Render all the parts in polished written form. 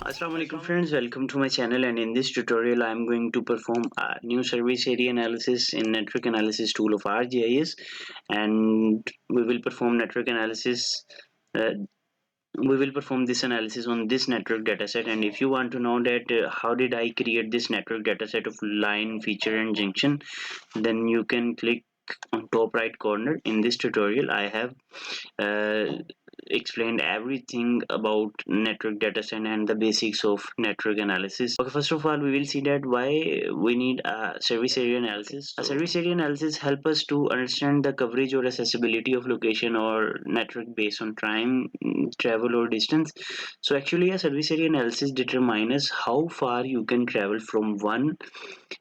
Assalamu alaikum friends, welcome to my channel, and in this tutorial I am going to perform a new service area analysis in network analysis tool of ArcGIS, and uh, we will perform this analysis on this network dataset. And if you want to know that how did I create this network dataset of line, feature and junction, then you can click on top right corner. In this tutorial I have uh, explained everything about network dataset and the basics of network analysis. Okay, first of all we will see that why we need a service area analysis. A service area analysis help us to understand the coverage or accessibility of location or network based on time, travel or distance. So actually a service area analysis determines how far you can travel from one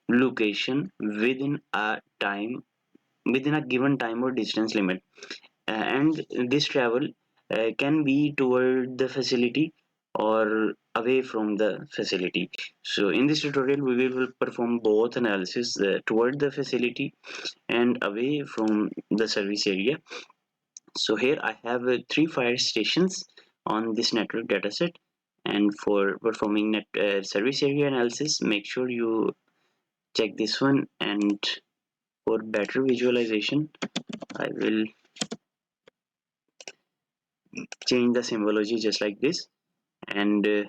location within a given time or distance limit. And this travel can be toward the facility or away from the facility. So in this tutorial we will perform both analysis, toward the facility and away from the service area. So here I have three fire stations on this network dataset, and for performing service area analysis, make sure you check this one. And for better visualization I will change the symbology just like this. And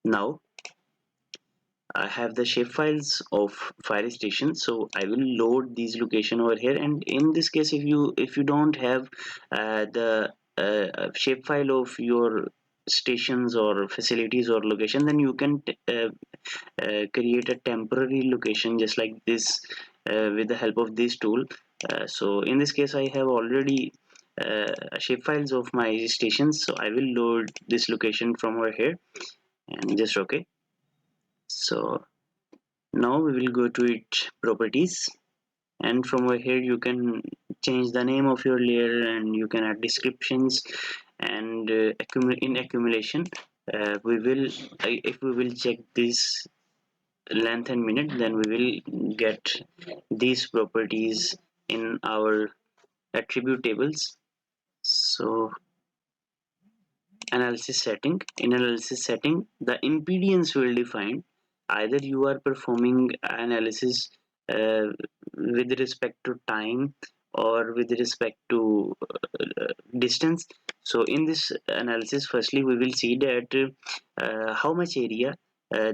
now I have the shapefiles of fire station, so I will load these location over here. And in this case, if you don't have the shapefile of your stations or facilities or location, then you can create a temporary location just like this with the help of this tool. So in this case I have already shapefiles of my stations, so I will load this location from over here and just okay. So now we will go to its properties, and from over here you can change the name of your layer and you can add descriptions. And in accumulation we will if we will check this length and minute, then we will get these properties in our attribute tables. So analysis setting, the impedance will define either you are performing analysis uh, with respect to time or with respect to distance. So in this analysis, firstly we will see that how much area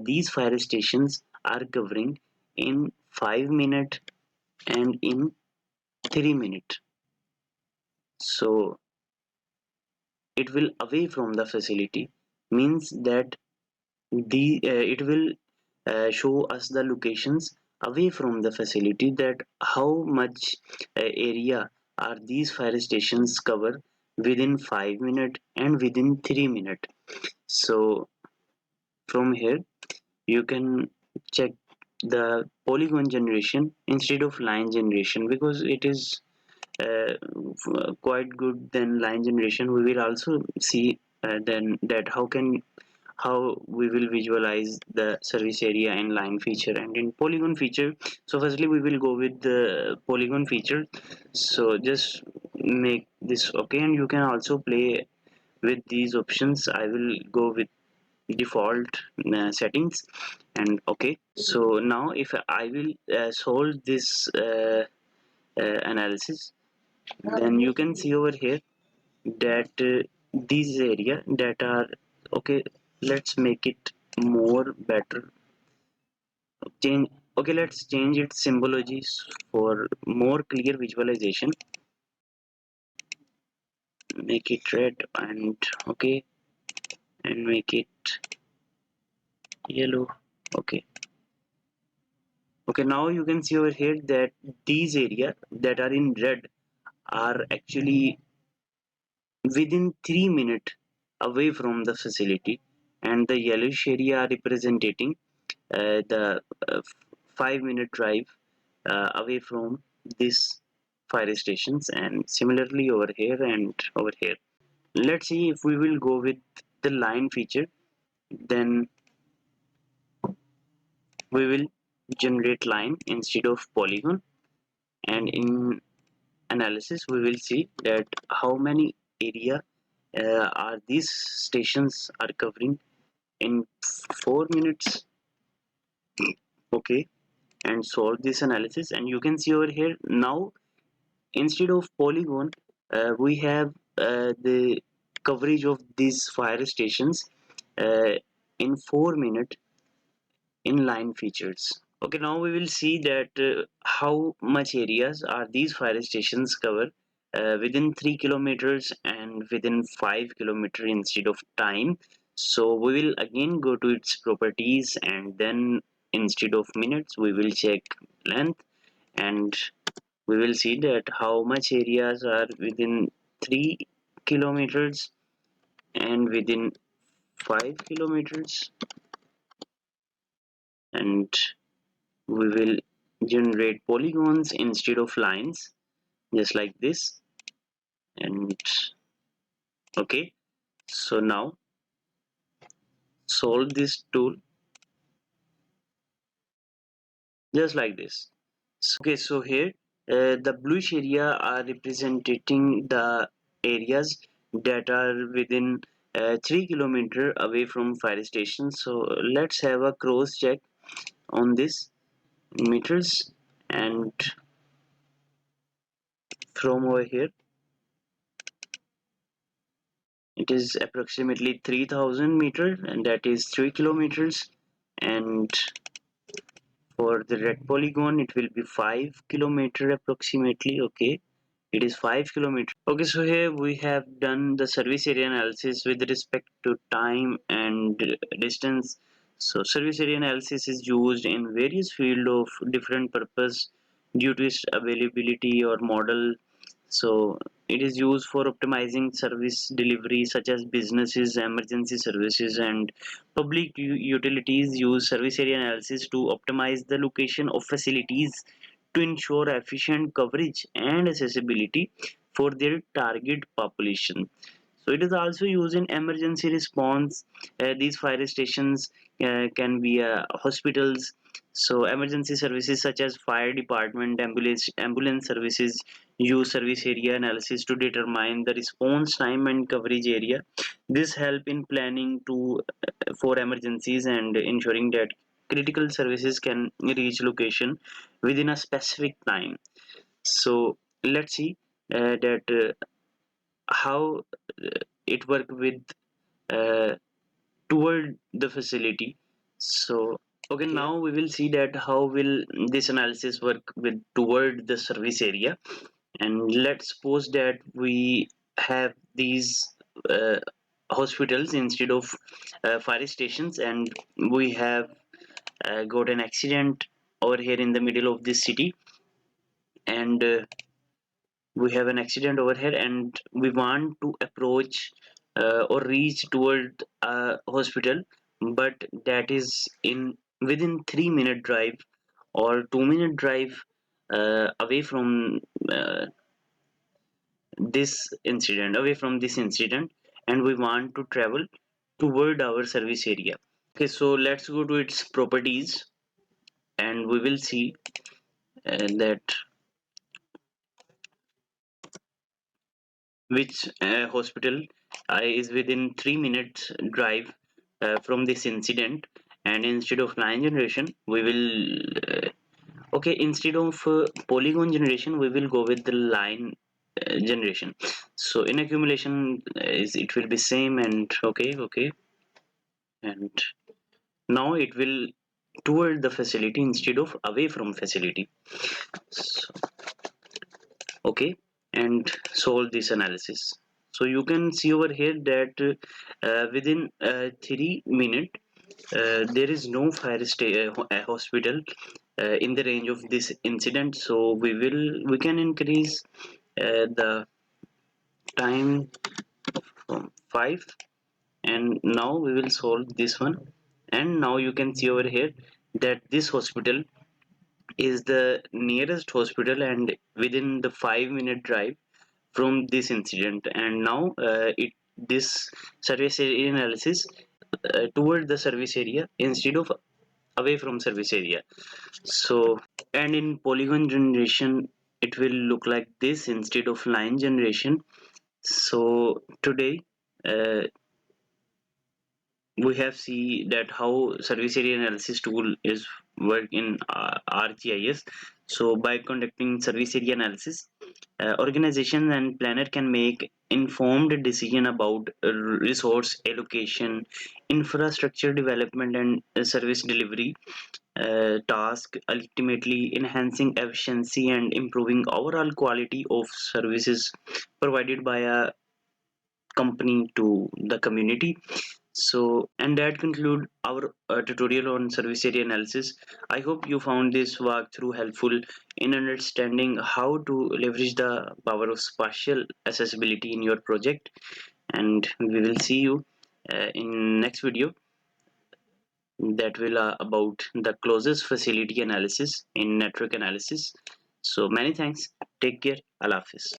these fire stations are covering in 5 minutes and in 3 minutes. So it will away from the facility, means that it will show us the locations away from the facility, that how much area are these fire stations cover within 5 minutes and within 3 minutes. So from here you can check the polygon generation instead of line generation, because it is uh, quite good than line generation. We will also see then that how we will visualize the service area in line feature and in polygon feature. So firstly we will go with the polygon feature, so just make this okay, and you can also play with these options. I will go with default settings and okay. So now if I will solve this analysis, then you can see over here that these area that are okay. Let's make it more better. Change Okay, let's change its symbologies for more clear visualization. Make it red and okay, and make it yellow. Okay. Okay, now you can see over here that these area that are in red are actually within 3 minutes away from the facility, and the yellowish area are representing the 5 minute drive away from this fire stations. And similarly over here and over here. Let's see if we will go with the line feature, then we will generate line instead of polygon. And in analysis we will see that how many area are these stations are covering in 4 minutes. Okay, and solve this analysis, and you can see over here now instead of polygon we have the coverage of these fire stations uh, in 4 minutes in line features. Okay, now we will see that how much areas are these fire stations cover within 3 kilometers and within 5 kilometer instead of time. So we will again go to its properties, and then instead of minutes we will check length, and we will see that how much areas are within 3 kilometers and within 5 kilometers, and we will generate polygons instead of lines, just like this. And okay, so now solve this tool just like this. Okay, so here the bluish area are representing the areas that are within 3 kilometer away from fire stations. So let's have a cross check on this meters, and from over here it is approximately 3000 meters, and that is 3 kilometers. And for the red polygon it will be 5 kilometer approximately. Okay, it is 5 kilometers. Okay, so here we have done the service area analysis with respect to time and distance. So service area analysis is used in various field of different purpose due to its availability or model. So it is used for optimizing service delivery, such as businesses, emergency services, and public utilities use service area analysis to optimize the location of facilities to ensure efficient coverage and accessibility for their target population. So it is also used in emergency response. These fire stations can be hospitals. So emergency services such as fire department, ambulance services use service area analysis to determine the response time and coverage area. This help in planning to for emergencies and ensuring that critical services can reach location within a specific time. So let's see that how it work with uh, toward the facility. So okay, now we will see that how will this analysis work with toward the service area. And let's suppose that we have these hospitals instead of fire stations, and we have got an accident over here in the middle of this city, and we have an accident over here, and we want to approach or reach toward a hospital, but that is in within 3 minute drive or 2 minute drive away from uh, this incident, and we want to travel toward our service area. Okay, so let's go to its properties, and we will see that which hospital is within 3 minutes drive from this incident. And instead of line generation we will okay, instead of polygon generation we will go with the line generation. So in accumulation is it will be same, and okay, and now it will toward the facility instead of away from facility. So, okay, and solve this analysis. So you can see over here that within 3 minutes there is no hospital in the range of this incident. So we can increase the time from 5, and now we will solve this one. And now you can see over here that this hospital is the nearest hospital and within the 5 minute drive from this incident. And now it this service area analysis toward the service area instead of away from service area. So and in polygon generation it will look like this instead of line generation. So today uh, we have see that how service area analysis tool is work in ArcGIS. So by conducting service area analysis, organization and planner can make informed decision about resource allocation, infrastructure development, and service delivery task, ultimately enhancing efficiency and improving overall quality of services provided by a company to the community. So, and that conclude our tutorial on service area analysis. I hope you found this walkthrough helpful in understanding how to leverage the power of spatial accessibility in your project. And we will see you in next video that will about the closest facility analysis in network analysis. So many thanks. Take care. Allah Hafiz.